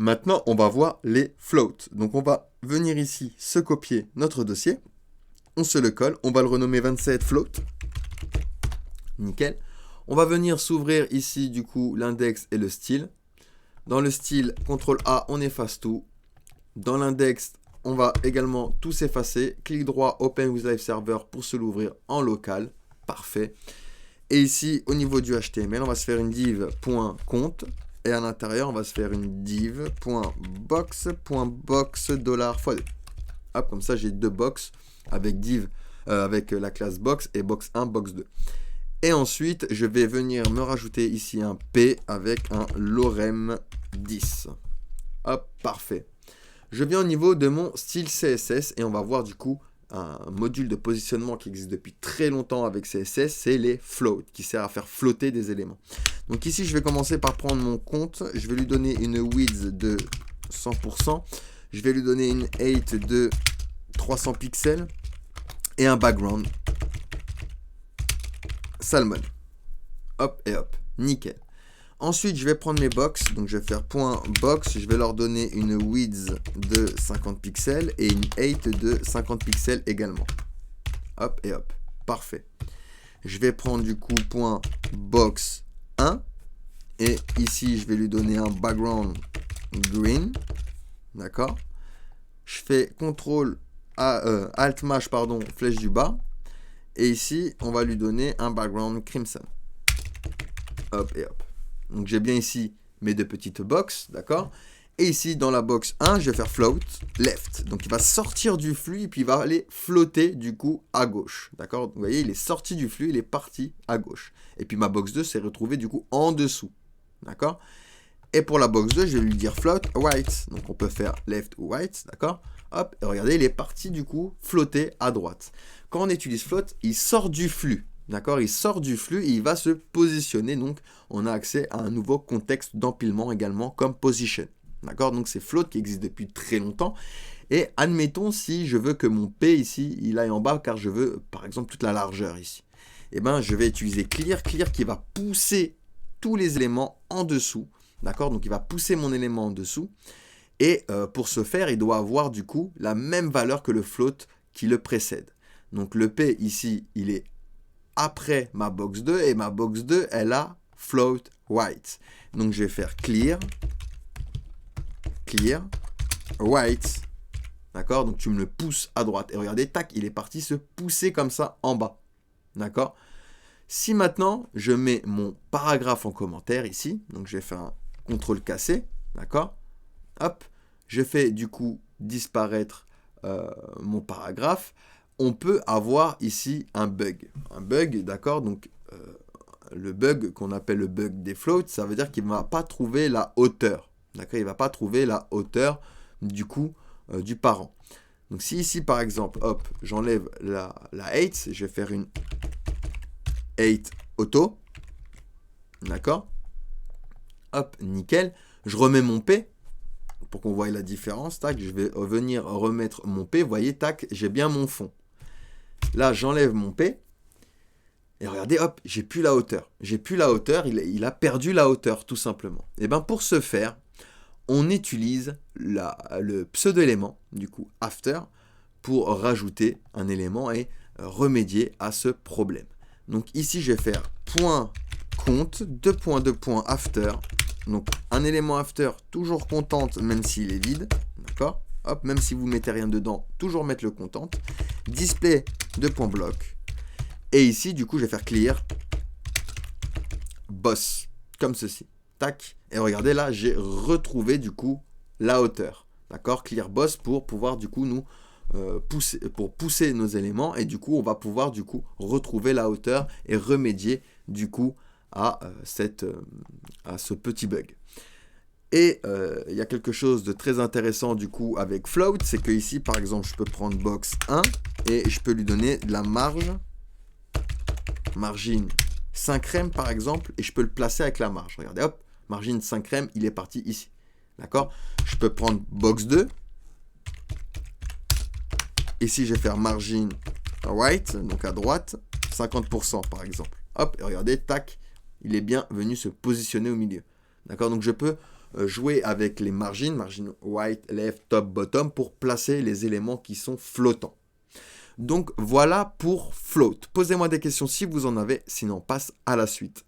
Maintenant, on va voir les floats. Donc, on va venir ici se copier notre dossier. On se le colle. On va le renommer 27 float. Nickel. On va venir s'ouvrir ici, du coup, l'index et le style. Dans le style, CTRL A, on efface tout. Dans l'index, on va également tout s'effacer. Clic droit, Open with Live Server pour se l'ouvrir en local. Parfait. Et ici, au niveau du HTML, on va se faire une div.compte. Et à l'intérieur, on va se faire une div.box.box $x2. Hop, comme ça, j'ai deux box avec div, avec la classe box et box 1, box 2. Et ensuite, je vais venir me rajouter ici un P avec un lorem 10. Hop, parfait. Je viens au niveau de mon style CSS et on va voir du coup un module de positionnement qui existe depuis très longtemps avec CSS, c'est les floats, qui sert à faire flotter des éléments. Donc ici, je vais commencer par prendre mon compte. Je vais lui donner une width de 100%. Je vais lui donner une height de 300 pixels et un background salmon. Hop et hop, nickel. Ensuite, je vais prendre mes box. Donc, je vais faire .box. Je vais leur donner une width de 50 pixels et une height de 50 pixels également. Hop et hop. Parfait. Je vais prendre du coup .box 1. Et ici, je vais lui donner un background green. D'accord. Je fais CTRL Alt Mash, flèche du bas. Et ici, on va lui donner un background crimson. Hop et hop. Donc, j'ai bien ici mes deux petites box, d'accord? Et ici, dans la box 1, je vais faire float left. Donc, il va sortir du flux et puis il va aller flotter du coup à gauche, d'accord? Vous voyez, il est sorti du flux, il est parti à gauche. Et puis, ma box 2 s'est retrouvée du coup en dessous, d'accord? Et pour la box 2, je vais lui dire float right. Donc, on peut faire left ou right, d'accord? Hop, et regardez, il est parti du coup flotter à droite. Quand on utilise float, il sort du flux. D'accord, il sort du flux et il va se positionner. Donc, on a accès à un nouveau contexte d'empilement également comme position. D'accord, donc c'est float qui existe depuis très longtemps. Et admettons si je veux que mon P ici, il aille en bas car je veux par exemple toute la largeur ici. Eh bien, je vais utiliser clear qui va pousser tous les éléments en dessous. D'accord, donc il va pousser mon élément en dessous. Et pour ce faire, il doit avoir du coup la même valeur que le float qui le précède. Donc le P ici, il est après ma box 2 et ma box 2 elle a float right. Donc je vais faire clear right. D'accord, donc tu me le pousses à droite et regardez, tac, il est parti se pousser comme ça en bas. D'accord. Si maintenant je mets mon paragraphe en commentaire ici, donc je vais faire un CTRL cassé, d'accord. Hop, je fais du coup disparaître mon paragraphe. On peut avoir ici un bug. Un bug, d'accord, donc le bug qu'on appelle le bug des floats, ça veut dire qu'il ne va pas trouver la hauteur. D'accord, il ne va pas trouver la hauteur du coup du parent. Donc si ici par exemple, hop, j'enlève la height, je vais faire une height auto. D'accord. Hop, nickel. Je remets mon P pour qu'on voie la différence. Tac, je vais venir remettre mon P. Vous voyez, tac, j'ai bien mon fond. Là, j'enlève mon P. Et regardez, hop, j'ai plus la hauteur. J'ai plus la hauteur, il a perdu la hauteur, tout simplement. Et bien, pour ce faire, on utilise le pseudo-élément, du coup, after, pour rajouter un élément et remédier à ce problème. Donc ici, je vais faire .compte, .after. Donc, un élément after, toujours contente, même s'il est vide. D'accord ? Hop, même si vous ne mettez rien dedans, toujours mettre le contente. Display .block. Et ici, du coup, je vais faire clear boss, comme ceci. Tac. Et regardez, là, j'ai retrouvé, du coup, la hauteur. D'accord ? Clear boss pour pouvoir, du coup, nous pousser nos éléments. Et du coup, on va pouvoir, du coup, retrouver la hauteur et remédier, du coup, à ce petit bug. Et il y a quelque chose de très intéressant du coup avec float, c'est que ici par exemple je peux prendre box 1 et je peux lui donner de la margin 5 rem par exemple, et je peux le placer avec la marge. Regardez, hop, margin 5 rem, il est parti ici. D'accord ? Je peux prendre box 2. Ici je vais faire margin right, donc à droite, 50% par exemple. Hop, et regardez, tac, il est bien venu se positionner au milieu. D'accord ? Donc je peux jouer avec les margins, margin right, left, top, bottom, pour placer les éléments qui sont flottants. Donc voilà pour float. Posez-moi des questions si vous en avez, sinon on passe à la suite.